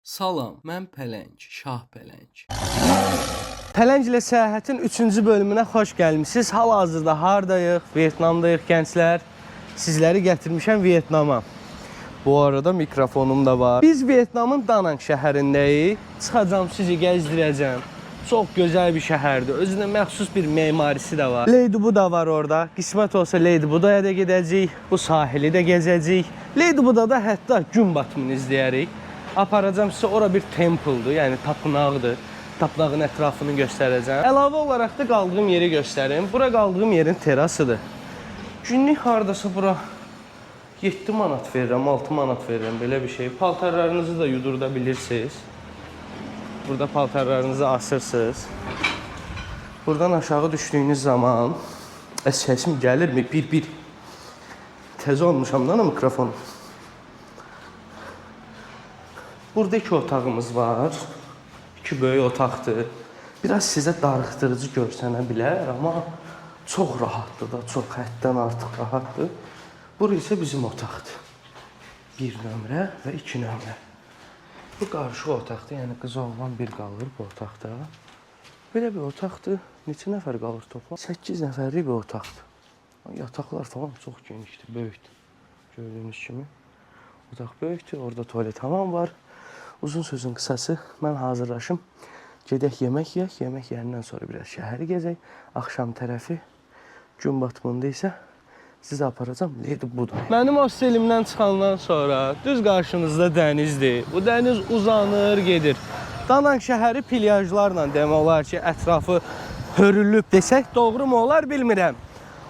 Salam, mən Pələng, Şah Pələng. Pələng ilə səyahətin 3-cü bölümünə xoş gəlmişsiniz. Hal-hazırda hardayıq? Vyetnamdayıq gənclər. Sizləri gətirmişəm Vyetnama. Bu arada mikrofonum da var. Biz Vyetnamın Da Nang şəhərindəyik. Çıxacam, sizi gəzdirəcəm. Çox gözəl bir şəhərdir. Özünə məxsus bir memarisi də var. Lady Buddha var orada. Qismət olsa Lady Buddha'ya da gedəcəyik. Bu sahili də gəzəcəyik. Lady Buddha'da hətta gün batımını izləyərik. Aparacam sizə ora bir temple'dur, yəni tapınaqdır. Tapınağın ətrafını göstərəcəm. Əlavə olaraq da qaldığım yeri göstərim. Bura qaldığım yerin terasıdır. Günlük hardasa bura 7 manat verirəm, 6 manat verirəm, belə bir şey. Paltarlarınızı da yudurda bilirsiniz. Burada paltarlarınızı asırsınız. Buradan aşağı düşdüyünüz zaman səsim gəlirmi? Bir. Təzə olmuşam da mikrofon. Burada 2 otağımız var. 2 böyük otaqdır. Biraz sizə darıxdırıcı görsənə bilər, amma çox rahatdır da, çox həddən artıq rahatdır. Bura isə bizim otaqdır. 1 nömrə və 2 nömrə. Bu qarşı otaqdır, yəni qız oğlan bir qalır bu otaqda. Belə bir otaqdır. Neçə nəfər qalır toplam? 8 nəfərlik bir otaqdır. Yataqlar falan çox genişdir, böyükdür. Gördüyünüz kimi. Otaq böyükdür, orada tualet hamam var. Uzun sözün qısası, mən hazırlaşım. Gedək yemək yeyək, yemək yerindən sonra biraz şəhəri gəzək. Axşam tərəfi, gün batımında isə sizi aparacam Lady Buddha. Mənim hostelimdən çıxandan sonra düz qarşınızda dənizdir. Bu dəniz uzanır, gedir. Da Nang şəhəri plyajlarla demək olar ki, ətrafı hörülüb desək, doğru mu olar bilmirəm.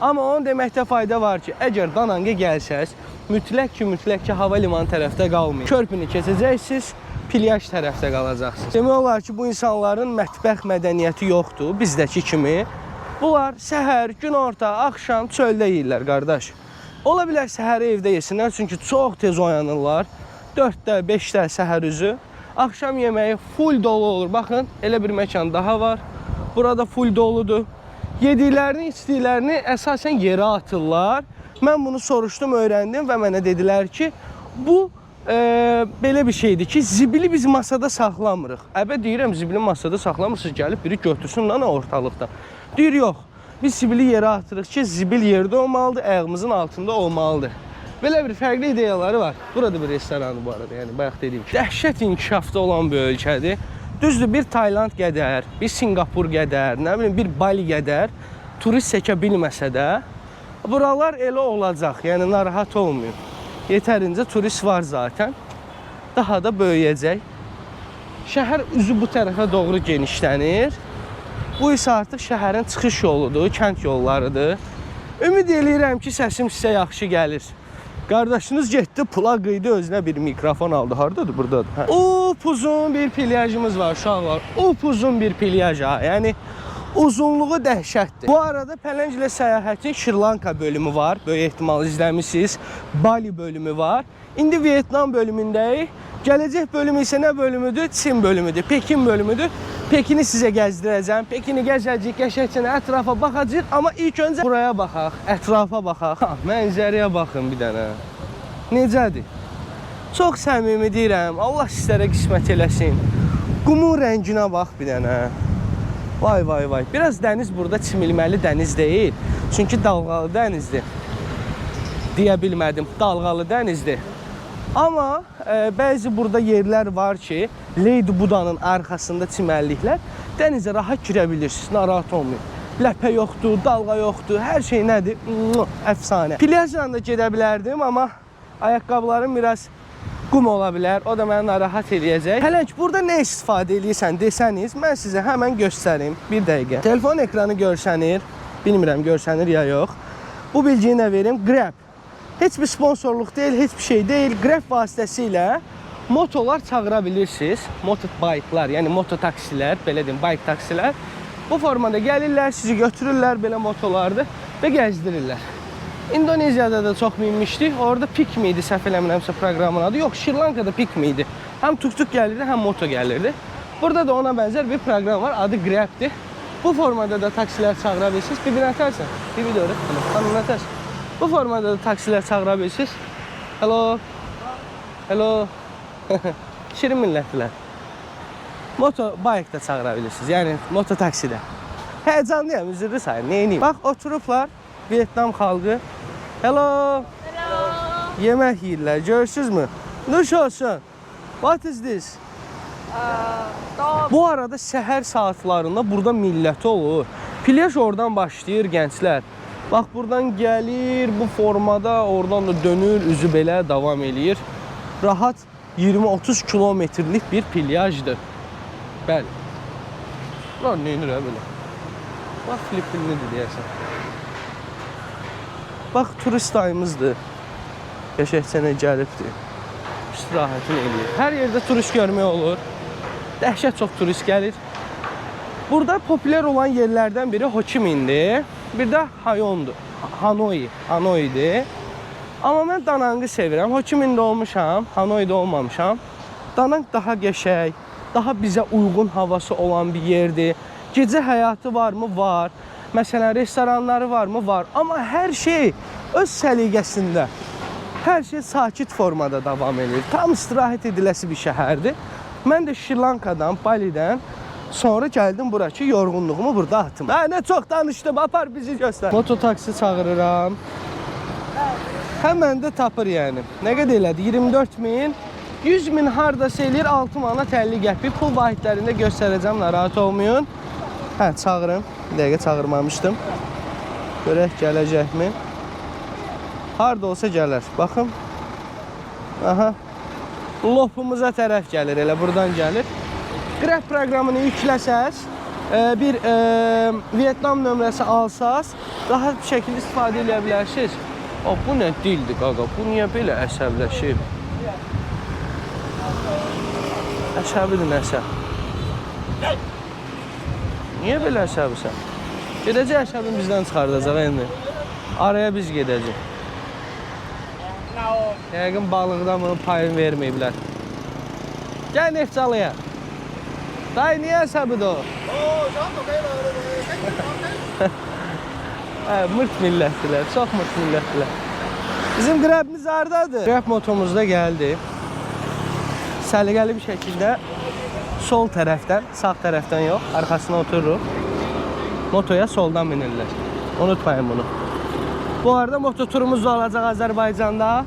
Amma onun deməkdə fayda var ki, əgər Da Nang'a gəlsəz, mütləq ki, hava limanı tərəfdə qalmayın. Körpünü keçəcəksiniz, plyaj tərəfdə qalacaqsınız. Demək olar ki, bu insanların mətbəx mədəniyyəti yoxdur, bizdəki kimi. Bunlar səhər, günorta, axşam çöldə yeyirlər, qardaş. Ola bilər səhəri evdə yesinlər, çünki çox tez oyanırlar. 4-də, 5-də səhər üzü. Axşam yeməyi full dolu olur. Baxın, elə bir məkan daha var. Burada full doludur. Yediklərini, içdiklərini əsasən yerə atırlar. Mən bunu soruşdum, öyrəndim və mənə dedilər ki, bu belə bir şeydir ki, zibili biz masada saxlamırıq. Deyirəm, zibili masada saxlamırsınız, gəlib biri götürsün lan ortalıqda. Deyir, yox, biz zibili yerə atırıq ki, zibil yerdə olmalıdır, ayağımızın altında olmalıdır. Belə bir fərqli ideyaları var. Burada bir restoranı bu arada, yəni bayaq dediyim ki, dəhşət inkişafda olan bir ölkədir. Düzdür, bir Tayland qədər, bir Singapur qədər, nə bilim, bir Bali qədər turist çəkə bilməsə də, buralar elə olacaq, yəni narahat olmayın. Yetərincə turist var zaten. Daha da böyüyəcək. Şəhər üzü bu tərəfə doğru genişlənir. Bu isə artıq şəhərin çıxış yoludur, kənd yollarıdır. Ümid eləyirəm ki, səsim sizə yaxşı gəlir. Qardaşınız getdi, pula qıydı, özünə bir mikrofon aldı. Haradadır? Buradadır. Upuzun bir plyajımız var, uşaqlar. Upuzun bir plyaj ha. Yəni, uzunluğu dəhşətdir. Bu arada Pələng ilə səyahətin Şri Lanka bölümü var. Böyük ehtimal izləmişsiniz. Bali bölümü var. İndi Vyetnam bölümündəyik. Gələcək bölümü isə nə bölümüdür? Çin bölümüdür, Pekin bölümüdür. Pekini sizə gəzdirəcəm. Pekini gəzəcəyik, qəşəkcə ətrafa baxacağıq. Amma ilk öncə buraya baxaq, ətrafa baxaq. Mənzərəyə baxın bir dənə. Necədir? Çox səmimi deyirəm. Allah sizlərə qismət eləsin. Qumun rənginə bax bir dənə. Vay. Biraz dəniz burada çimilməli dəniz deyil. Çünki dalğalı dənizdir. Deyə bilmədim, dalğalı dənizdir. Amma bəzi burada yerlər var ki, Lady Buddha'nın arxasında çimərliklər dənizə rahat girə bilirsiniz, narahat olmayın. Ləpə yoxdur, dalğa yoxdur, hər şey nədir? Əfsanə. Plyajla da gedə bilərdim, amma ayaqqabılarım biraz qum ola bilər, o da mənə narahat eləyəcək. Pələng, burada nə istifadə eləyirsən desəniz, mən sizə həmən göstərim. Bir dəqiqə. Telefon ekranı görsənir, bilmirəm görsənir ya yox. Bu bilgiyi nə verim? Grab. Heç bir sponsorluq deyil, heç bir şey deyil. Grab vasitəsilə motolar çağıra bilirsiniz. Motobike'lar, yəni mototaksilər, belə deyim, bike taksilər. Bu formada gəlirlər, sizi götürürlər belə motolarda və gəzdirirlər. İndoneziyada da çox minmişdik. Orada Pik miydi, səhv eləmirəmsə proqramın adı? Yox, Şri Lankada Pik miydi? Həm tuk-tuk gəlirdi, həm moto gəlirdi. Burada da ona bənzər bir proqram var, adı Grab'dir. Bu formada da taksilər çağıra bilirsiniz. Bir atərsən, bir doğru, xanım atərsən. Bu formada da taksilər çağıra bilirsiniz. Hello. Şirin millətlər. Moto bike da çağıra bilirsiniz. Yəni moto taksidə. Həyəcanlıyam, üzrlü sayın. Neyini? Bax oturublar Vietnam xalqı. Hello. Hello. Yemək yeyirlər. Görürsünüzmü? Nuş olsun. What is this? Dog. Bu arada səhər saatlarında burada milləti olur. Plyaj oradan başlayır gənclər. Bax buradan gəlir bu formada, oradan da dönür, üzü belə davam eləyir. Rahat 20-30 kilometrlik bir plyajdır. Bəli. Lan neynir belə? Bax Filipinlidir deyəsən. Bax turist ayımızdır. Qəşəngcənə gəlibdir. İstirahətini eləyir. Hər yerdə turist görmək olur. Dəhşət çox turist gəlir. Burada popülər olan yerlərdən biri Ho Chi Minhdir. Bir də Hayondur. Hanoi'dir. Amma mən Danangı sevirəm. Ho Chi Minhdə olmuşam, Hanoi'də olmamışam. Danang daha qəşəng, daha bizə uyğun havası olan bir yerdir. Gecə həyatı varmı? Var. Məsələn, restoranları varmı? Var. Amma hər şey öz səliqəsində. Hər şey sakit formada davam edir. Tam istirahət ediləsi bir şəhərdir. Mən də Şri Lankadan, Balidən sonra gəldim bura ki, yorğunluğumu burada atım. Nə çox danışdım, apar bizi göstər. Mototaksi çağırıram. Həmən də tapır yəni. Nə qədər elədi? 24 min. 100 min hardasa eləyir, 6 manat 50 qəpik. Pul vahidlərində göstərəcəm, narahat olmayın. Hə, çağırım. Bir dəqiqə çağırmamışdım. Görək gələcəkmi? Harda olsa gələr. Baxın. Aha. Lopumuza tərəf gəlir, elə buradan gəlir. Grab proqramını yükləsəz, bir Vietnam nömrəsi alsaz, rahat bir şəkildə istifadə edə bilərsiniz. Bu nə dildir qaqa? Bu niyə belə əsəbləşib? Əsəbidir nəsə. Niyə belə əsəbisən? Gedəcək əsəbini bizdən çıxardacaq indi. Araya biz gedəcək. Yəqin balıqdan bunun payını verməyiblər. Gəl Neftçalıya. Dayı, niyə əsəbidir o? Mırt millətdilər, çox mırt millətdilər. Bizim Grab'imiz hardadır? Grab motomuz da gəldi. Səliqəli bir şəkildə sol tərəfdən, sağ tərəfdən yox, arxasına otururuq. Motoya soldan minirlər. Unutmayın bunu. Bu arada mototurumuz da olacaq Azərbaycanda.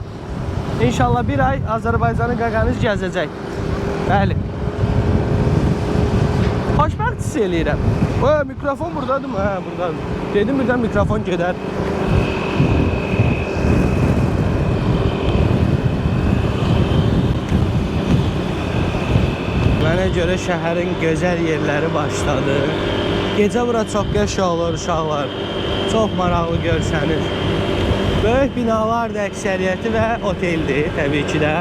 İnşallah bir ay Azərbaycanı qaqanız gəzəcək. Bəli. Xoşbəxt hiss eləyirəm. Mikrofon buradadır mı? Hə, buradadır. Dedim birdən mikrofon gedər. Mənə görə şəhərin gözəl yerləri başladı. Gecə bura çox qəşəng olur uşaqlar. Çox maraqlı görsənir. Böyük binalar da əksəriyyəti və oteldir təbii ki də.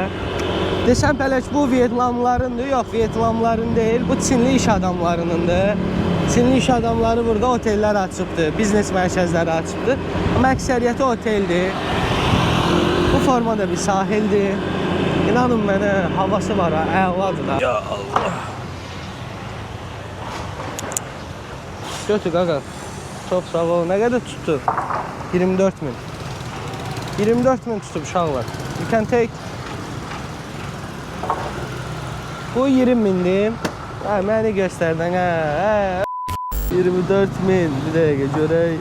Desəm pələç bu Vietnamlarındır, yox Vietnamların deyil, bu Çinli iş adamlarınındır. Çinli iş adamları burada otellər açıbdır, biznes mərkəzləri açıbdır. Amma əksəriyyəti oteldir. Bu forma da bir sahildir. İnanın mənə, havası var, əladır da. Ya Allah! Götür qaqa. Çox sağ ol. Nə qədər tutdu? 24 min. 24 min tutub uşaqlar. You can take. Bu 20 mindir. Məni göstərdin. 24 min. Bir dəqiqə görək.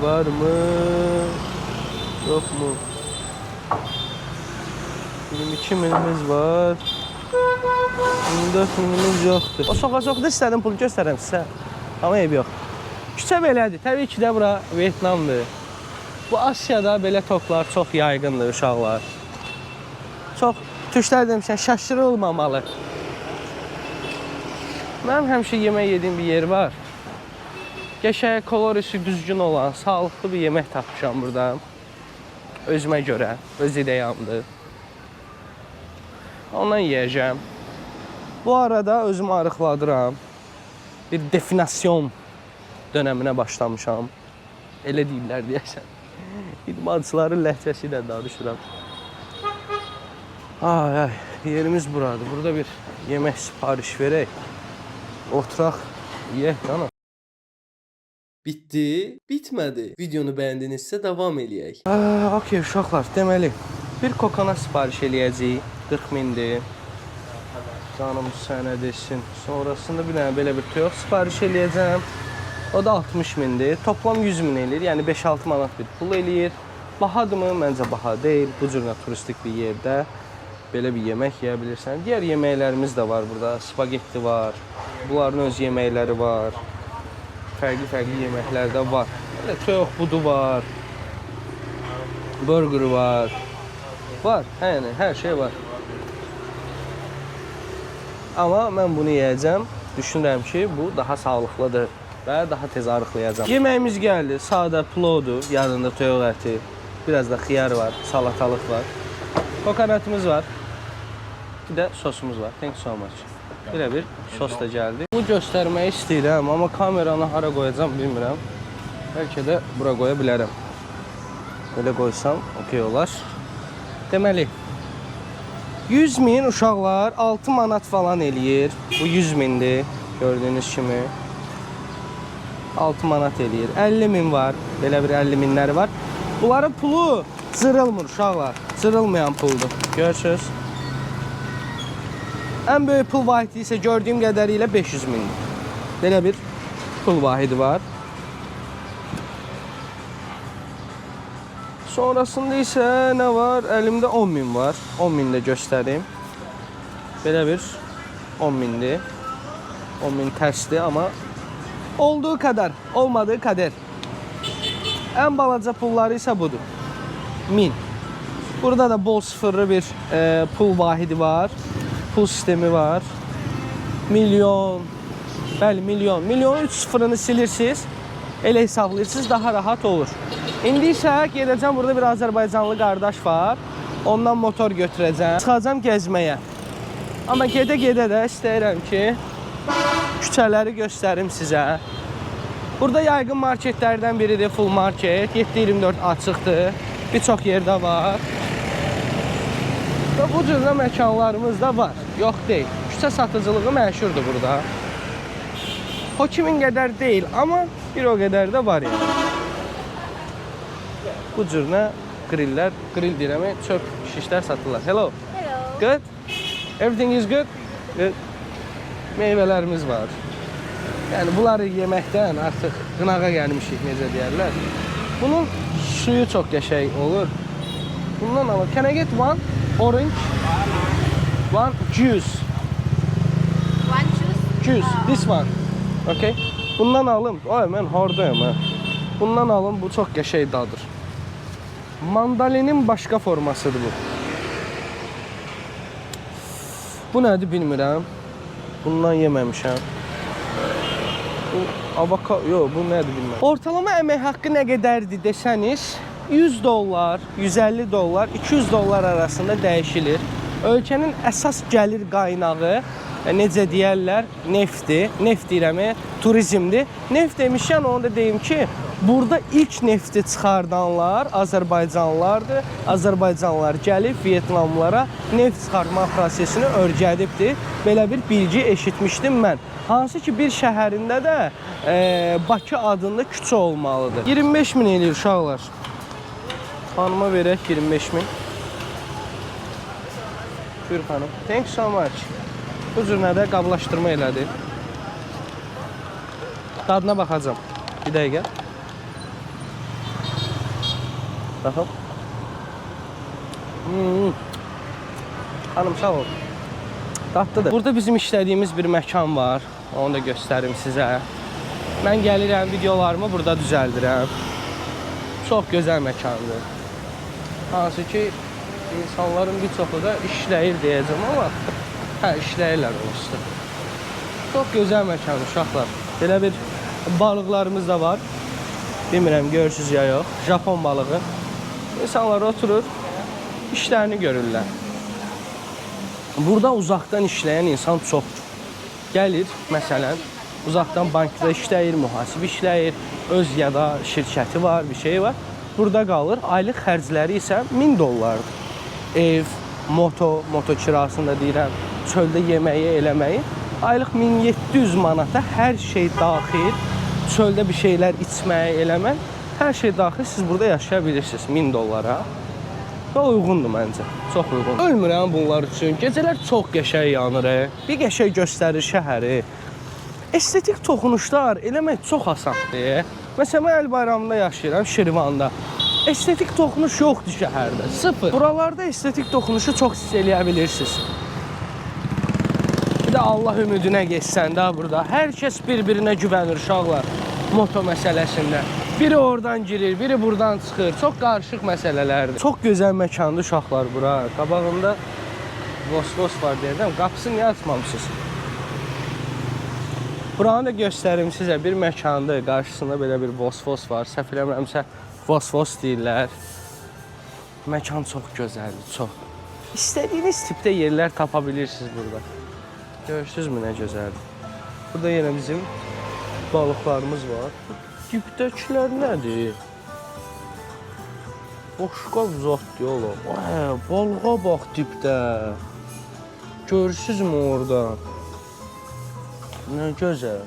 Var mı? Yox mu? 22 minimiz var. 24 minimiz yoxdur. O soxa-soxda istədim pul göstərəm sizə. Amma eyb yox. Küçə belədir. Təbii ki də bura Vietnamdır. Bu Asiyada belə toklar çox yaygındır uşaqlar. Çox türklər demişən şaşırılmamalı. Mənim həmişə yemək yediyim bir yer var. Qəşəng, kolorisi düzgün olan, sağlıqlı bir yemək tapmışam burada. Özümə görə, öz ideyamdır. Ondan yiyəcəm. Bu arada özümü arıqladıram. Bir definasyon dönəminə başlamışam. Elə deyirlər deyəsən. İdmançıların ləhcəsi ilə danışıram. Ay, yerimiz buradır. Burada bir yemək sipariş verək. Oturaq, yeyək canım. Bitti, bitmədi. Videonu bəyəndinizsə davam eləyək. Okey uşaqlar, deməli bir kokona sipariş eləyəcəyik. 40 mindir. Canım sənə desin. Sonrasında bir dənə belə bir toyuq sifariş eləyəcəm. O da 60 mindir. Toplam 100 min eləyir. Yəni 5-6 manat bir pul eləyir. Bahadırmı? Məncə baha deyil. Bu cür turistik bir yerdə belə bir yemək yeyə bilirsən. Digər yeməklərimiz də var burada. Spagetti var. Bunların öz yeməkləri var. Fərqli yeməklər də var. Belə toyuq budu var. Burger var. Var. Yəni hər şey var. Amma mən bunu yeyəcəm. Düşünürəm ki, bu daha sağlıqlıdır və daha tez arıqlayacam. Yeməyimiz gəldi. Sadə plovdur. Yanında toyuq əti. Biraz da xiyar var. Salatalıq var. Kokonatımız var. Bir də sosumuz var. Thank you so much. Belə bir sos da gəldi. Bu göstərmək istəyirəm, amma kameranı hara qoyacam bilmirəm. Bəlkə də bura qoya bilərəm. Belə qoysam, okey olar. Deməli, 100 min uşaqlar 6 manat falan eləyir. Bu 100 mindir, gördüyünüz kimi. 6 manat eləyir. 50 min var, belə bir 50 minləri var. Bunların pulu cırılmır uşaqlar. Cırılmayan puldur. Görürsünüz. Ən böyük pul vahidi isə gördüyüm qədərilə 500 mindir. Belə bir pul vahidi var. Sonrasında isə nə var? Əlimdə 10 min var. 10 min də göstərim. Belə bir 10 mindir. 10 min tərsdir, amma olduğu qədər, olmadığı qədər. Ən balaca pulları isə budur. 1000. Burada da bol sıfırlı bir pul vahidi var. Pul sistemi var. Milyon. Bəli, milyon. Milyonun 3 sıfırını silirsiniz. Elə hesablayırsınız, daha rahat olur. İndi isə gedəcəm, burada bir Azərbaycanlı qardaş var. Ondan motor götürəcəm. Çıxacam gəzməyə. Amma gedə-gedə də istəyirəm ki, küçələri göstərim sizə. Burada yayğın marketlərdən biridir, full market. 7/24 açıqdır. Bir çox yerdə var. Və bu cürdə məkanlarımız da var. Yox deyil. Küçə satıcılığı məşhurdur burada. O kimin qədər deyil, amma bir o qədər də var yəni. Bu cürdə griller, grill deyirəm, çöp şişlər satırlar. Hello. Hello. Good? Everything is good? Good. Meyvələrimiz var. Yəni bunları yeməkdən artıq qınağa gəlmişik, necə deyərlər. Bunun suyu çox qəşəng olur. Bundan alır. Can I get one orange? One juice. One juice? Juice. This one. Okay. Bundan alım. Ay mən hardayım ha. Bundan alım. Bu çox qəşəng dadır. Mandalinin başqa formasıdır bu. Bu nədir bilmirəm. Bundan yeməmişəm. Bu avokado, yox, bu nədir bilmirəm. Ortalama əmək haqqı nə qədərdir desəniz, 100 dollar, 150 dollar, 200 dollar arasında dəyişilir. Ölkənin əsas gəlir qaynağı, necə deyərlər, neftdir. Neft deyirəm, turizmdir. Neft demişkən onu da deyim ki, burada ilk nefti çıxardanlar Azərbaycanlılardır. Azərbaycanlılar gəlib Vyetnamlılara neft çıxartma prosesini öyrədibdir. Belə bir bilgi eşitmişdim mən. Hansı ki bir şəhərində də Bakı adında küçə olmalıdır. 25 min eləyir uşaqlar. Xanıma verək 25 min. Buyur xanım. Thank you so much. Bu cür nədə qablaşdırma elədi. Dadına baxacam. Bir dəqiqə. Baxın. Xanım sağ ol. Dadlıdır. Burada bizim işlədiyimiz bir məkan var. Onu da göstərim sizə. Mən gəlirəm, videolarımı burada düzəldirəm. Çox gözəl məkandır. Hansı ki, insanların bir çoxu da işləyir deyəcəm, amma hə, işləyirlər olsun. Çox gözəl məkan, uşaqlar. Belə bir balıqlarımız da var. Bilmirəm, görürsünüz ya yox. Japon balığı. İnsanlar oturur, işlərini görürlər. Burada uzaqdan işləyən insan çoxdur. Gəlir, məsələn, uzaqdan bankda işləyir, mühasib işləyir, öz ya da şirkəti var, bir şey var. Burada qalır, aylıq xərcləri isə 1000 dollardır. Ev, moto kirasında deyirəm, çöldə yeməyi, eləməyi. Aylıq 1700 manata hər şey daxil, çöldə bir şeylər içməyi, eləmək, hər şey daxil siz burada yaşaya bilirsiniz 1000 dollara. Və uyğundur məncə. Çox uyğun. Ölmürəm bunlar üçün. Gecələr çox qəşəng yanır. Bir qəşəng göstərir şəhəri. Estetik toxunuşlar eləmək çox asandır. Məsələn, mən El Bayramında yaşayıram, Şirvanda. Estetik toxunuş yoxdur şəhərdə. Sıfır. Buralarda estetik toxunuşu çox hiss eləyə bilirsiniz. Bir də Allah ümidinə geçsən də burada. Hər kəs bir-birinə güvənir uşaqlar moto məsələsində. Biri oradan girir, biri buradan çıxır. Çox qarışıq məsələlərdir. Çox gözəl məkandır uşaqlar bura. Qabağında Vos-Vos var deyirəm. Qapısını niyə açmamışsınız? Buranı da göstərim sizə. Bir məkandır. Qarşısında belə bir Vos-Vos var. Səhv eləmirəmsə Vos-Vos deyirlər. Məkan çox gözəldir, çox. İstədiyiniz tipdə yerlər tapa bilirsiniz burada. Görürsünüzmü nə gözəldir? Burada yenə bizim balıqlarımız var. Dibdəkilər nədir? Başqa zat yox. Balığa bax dibdə. Görürsünüzmü orada? Nə gözəl.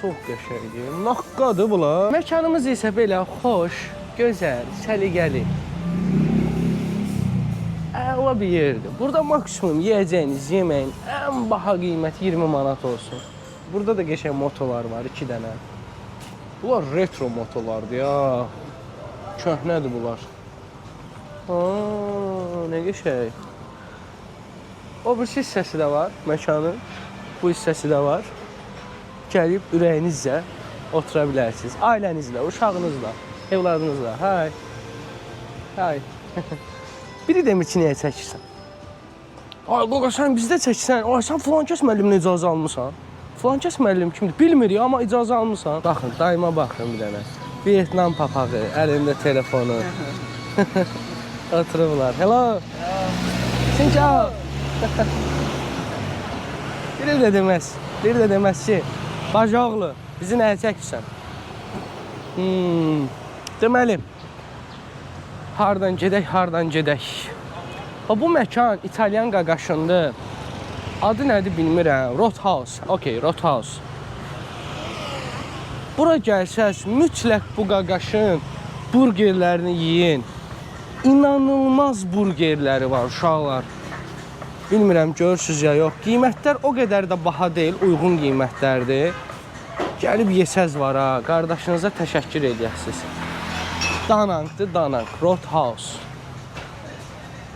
Çox qəşəngdir. Naqqadır bunlar. Məkanımız isə belə xoş, gözəl, səliqəli. Əla bir yerdir. Burada maksimum yeyəcəyiniz yeməyin ən baha qiyməti 20 manat olsun. Burada da qəşəng motolar var, 2 dənə. Bunlar retro motolardır ya. Köhnədir bunlar. Nə qəşəng. O bir hissəsi də var məkanın. Bu hissəsi də var. Gəlib ürəyinizlə otura bilərsiniz. Ailənizlə, uşağınızla, evladınızla. Hay. Hay. Biri demir ki, niyə çəkirsən? Ay, qoqa, sən bizdə çəkirsən. Ay, sən filan kəs müəllimlə icazə almısan. Filan kəs müəllim kimdir? Bilmirik, amma icazə almısan. Baxın, daima baxın bir dənə. Vietnam papağı, əlində telefonu. Oturublar. Hello. Sincao. Biri də deməz ki, bacaqlı, bizi nəyə çəkirsən? Deməli, hardan gedək. Bu məkan İtalyan qaqaşındır. Adı nədir bilmirəm. Roadhouse. Okay, Roadhouse. Bura gəlsəz, mütləq bu qaqaşın burgerlərini yiyin. İnanılmaz burgerləri var uşaqlar. Bilmirəm, görürsünüz ya yox. Qiymətlər o qədər də baha deyil, uyğun qiymətlərdir. Gəlib yesəz var ha, qardaşınıza təşəkkür edəsiniz. Danangdır, Danang, Roadhouse.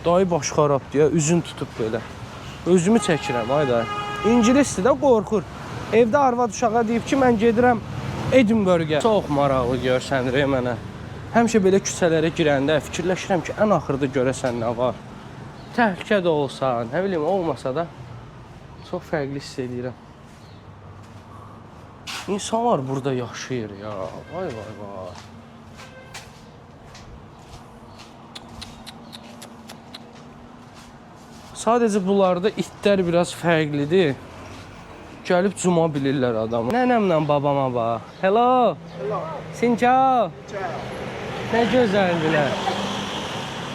Dayı baş xarab deyə, üzün tutub belə. Özümü çəkirəm, ayda. İngilisdir də qorxur. Evdə arvad uşağa deyib ki, mən gedirəm Edinburgh. Çox maraqlı görsənir mənə. Həmişə belə küçələrə girəndə fikirləşirəm ki, ən axırda görəsən nə var. Təhlükə də olsa, nə bilim, olmasa da çox fərqli hiss edirəm. İnsanlar burada yaşayır ya. Vay vay vay. Sadəcə bunlarda itlər biraz fərqlidir. Gəlib cuma bilirlər adamı. Nənəmlə babama bax. Hello. Hello. Sincao. Nə gözəldilər.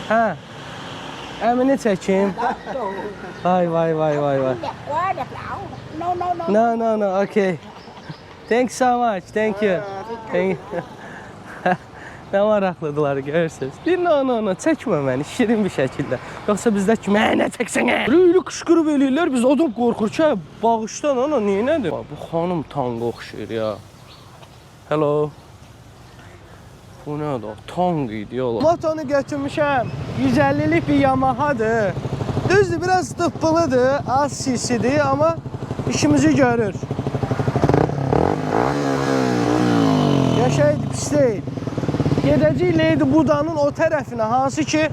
Hə. Əmini çəkim. Vay vay vay vay vay. Đẹp quá, đẹp lão. No, okay. Thanks so much, thank you. Nə maraqlıdılar, görürsünüz. No, çəkmə məni, şirin bir şəkildə. Yoxsa bizdə ki, mənə çəksənə. Rüylü qışqırıb eləyirlər, biz adam qorxur ki, bağışdan ana, niyə nədir? Bu xanım tanq oxşayır ya. Hello. Bu nədir? Tanq idi yola. Motonu götürmüşəm. 150'lik bir Yamaha'dır. Düzdür, biraz tıppılıdır, az sisidir, amma işimizi görür. Yaşaydı, pis deyil. Gedəcəyik Leydi Budanın o tərəfinə, hansı ki,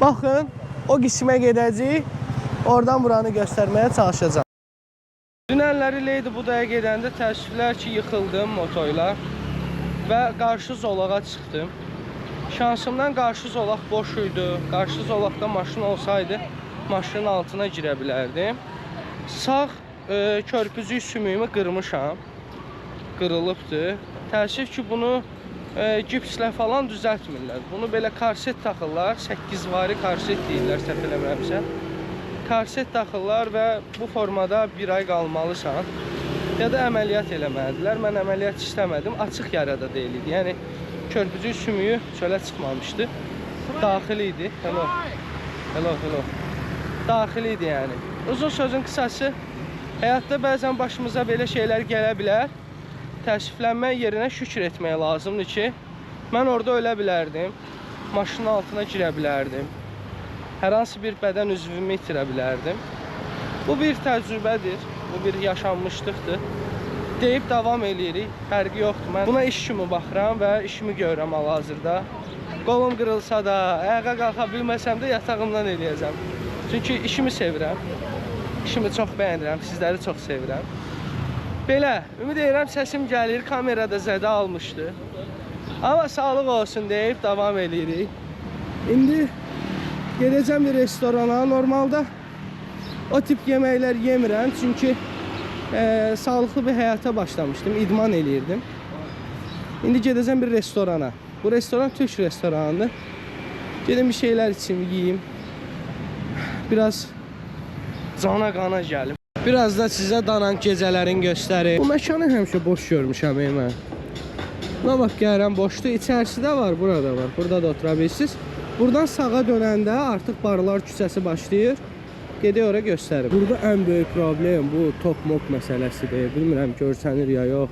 baxın, o qismə gedəcəyik, oradan buranı göstərməyə çalışacağım. Dünənləri Leydi Budaya gedəndə təəssüflər ki, yıxıldım motoyla və qarşı zolağa çıxdım. Şansımdan qarşı zolaq boş idi, qarşı zolaqda maşın olsaydı, maşının altına girə bilərdim. Sağ körpücük sümüyümü qırmışam, qırılıbdır. Təəssüf ki, bunu gipslə falan düzəltmirlər. Bunu belə karset taxırlar, 8-vari karset deyirlər, səhv eləmirəmsə. Karset taxırlar və bu formada bir ay qalmalısan. Ya da əməliyyat eləməlidirlər. Mən əməliyyat istəmədim, açıq yarada deyildi. Yəni, körpücük sümüyü çölə çıxmamışdı. daxili idi. Hello. Daxili idi yəni. Uzun sözün qısası, həyatda bəzən başımıza belə şeylər gələ bilər. Təəssüflənmək yerinə şükür etmək lazımdır ki, mən orada ölə bilərdim, maşının altına girə bilərdim, hər hansı bir bədən üzvümü itirə bilərdim. Bu bir təcrübədir, bu bir yaşanmışlıqdır. Deyib davam eləyirik, fərqi yoxdur. Mən buna iş kimi baxıram və işimi görürəm hal-hazırda. Qolum qırılsa da, ayağa qalxa bilməsəm də yatağımdan eləyəcəm. Çünki işimi sevirəm, işimi çox bəyənirəm, sizləri çox sevirəm. Belə, ümid edirəm səsim gəlir, kamerada zədə almışdı. Amma sağlıq olsun deyib davam eləyirik. İndi gedəcəm bir restorana. Normalda o tip yeməklər yemirəm, çünki sağlıqlı bir həyata başlamışdım, idman eləyirdim. İndi gedəcəm bir restorana. Bu restoran Türk restoranıdır. Gedim bir şeylər içim, yiyeyim. Biraz cana qana gəlim. Biraz da sizə Dananq gecələrini göstərim. Bu məkanı həmişə boş görmüşəm mən. Buna bax, gəlirəm boşdur. İçərisi də var, burada var. Burada da otura bilirsiniz. Buradan sağa dönəndə artıq Barlar küçəsi başlayır. Gedək ora göstərim. Burada ən böyük problem bu tok-mok məsələsidir. Bilmirəm görsənir ya yox.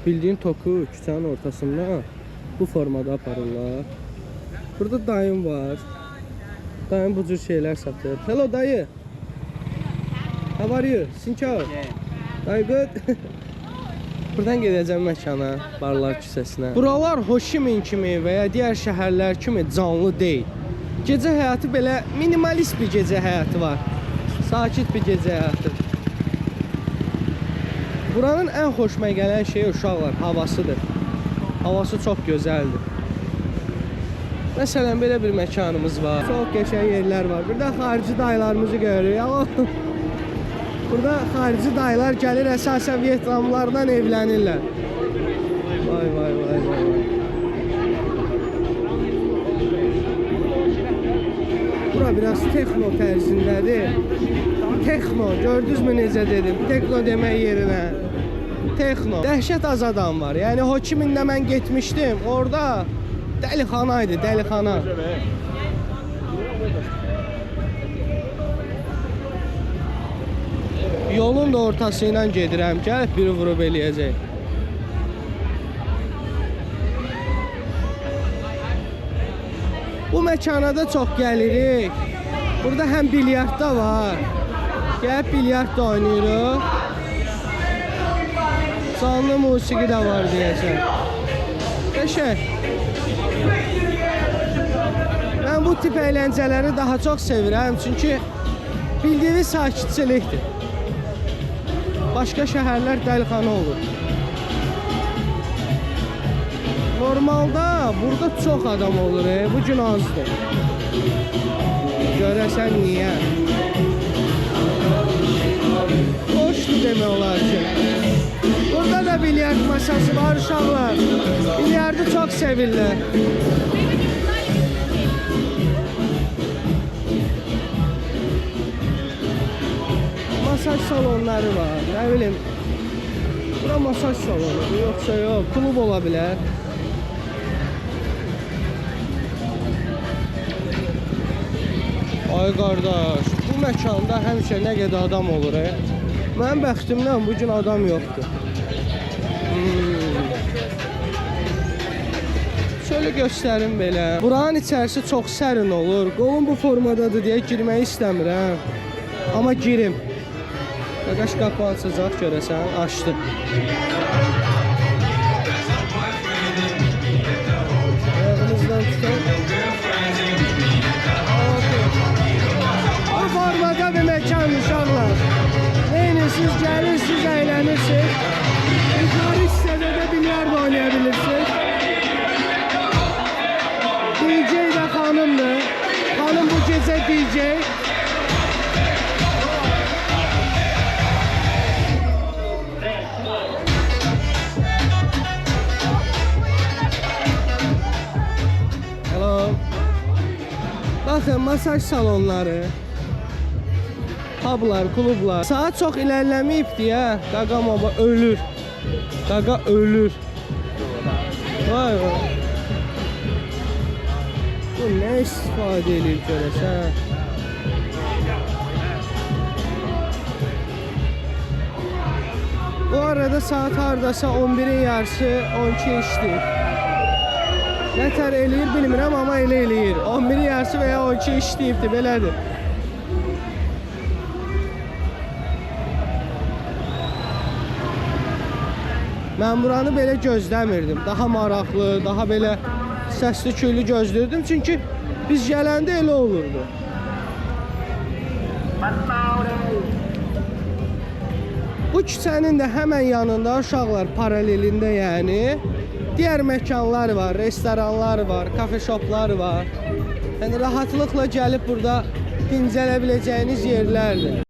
Bildiyin toku küçənin ortasında bu formada aparırlar. Burada dayım var. Dayım bu cür şeylər satır. Hello dayı. How are you? Sinçao. Dayı good. Buradan gedəcəm məkana, Barlar küçəsinə. Buralar Ho Chi Minh kimi və ya digər şəhərlər kimi canlı deyil. Gecə həyatı belə minimalist bir gecə həyatı var. Sakit bir gecə həyatı. Buranın ən xoşuma gələn şey uşaqlar, havasıdır. Havası çox gözəldir. Məsələn, belə bir məkanımız var. Çox qəşəng yerlər var. Burada xarici dayılarımızı görürük. Burada xarici dayılar gəlir, əsasən Vyetnamlardan evlənirlər. Vay vay vay vay. Bura biraz texno tərzindədir. Texno, gördünüzmü necə dedim? Texno demək yerinə. Texno. Dəhşət az adam var. Yəni Ho Chi Minhdə mən getmişdim. Orada dəlixana idi, dəlixana. Yolun da ortası ilə gedirəm. Gəlib biri vurub eləyəcək. Bu məkana da çox gəlirik. Burada həm bilyard da var. Gəlib bilyard da oynayırıq. Canlı musiqi də var deyəcək. Qəşəng. Mən bu tip əyləncələri daha çox sevirəm. Çünki bildiyiniz sakitçilikdir. Başqa şəhərlər dəlixana olur. Normalda burada çox adam olur, bu gün azdır. Görəsən niyə? Hoşdur demək olar ki. Burada da bilyard masası var uşaqlar. Bilyardı çox sevirlər. Masaj salonları var, nə bilim. Bura masaj salonudur, yoxsa yox, klub ola bilər. Ay qardaş, bu məkanda həmişə nə qədər adam olur. Mənim bəxtimdən bu gün adam yoxdur. Şöyle göstərim belə. Buranın içərisi çox sərin olur. Qolum bu formadadır deyə girməyi istəmirəm. Amma girim. Qaqaş qapı açacaq, görəsən, açdı. Ayağımızdan tutar. Bu formada bir məkan uşaqlar. Neyinirsiniz, gəlirsiniz, əylənirsiniz. Yukarı hissədə də bilyard oynayabilirsiniz. DJ də xanımdır. Xanım bu gecə DJ. Baxın, masaj salonları, publar, klublar. Saat çox ilərləməyibdir ya. Qaqa mama ölür. Qaqa ölür. Vay vay. Bu nə istifadə edib görəsən? Bu arada saat hardasa 11'in yarısı 12 işdir. Nətər eləyir bilmirəm, amma elə eləyir. 11'in yarısı və ya 12 işləyibdir, belədir. Mən buranı belə gözləmirdim. Daha maraqlı, daha belə səsli küylü gözləyirdim. Çünki biz gələndə elə olurdu. Bu küçənin də həmən yanında uşaqlar paralelində, yəni digər məkanlar var, restoranlar var, kafe shoplar var. Yəni rahatlıqla gəlib burada dincələ biləcəyiniz yerlərdir.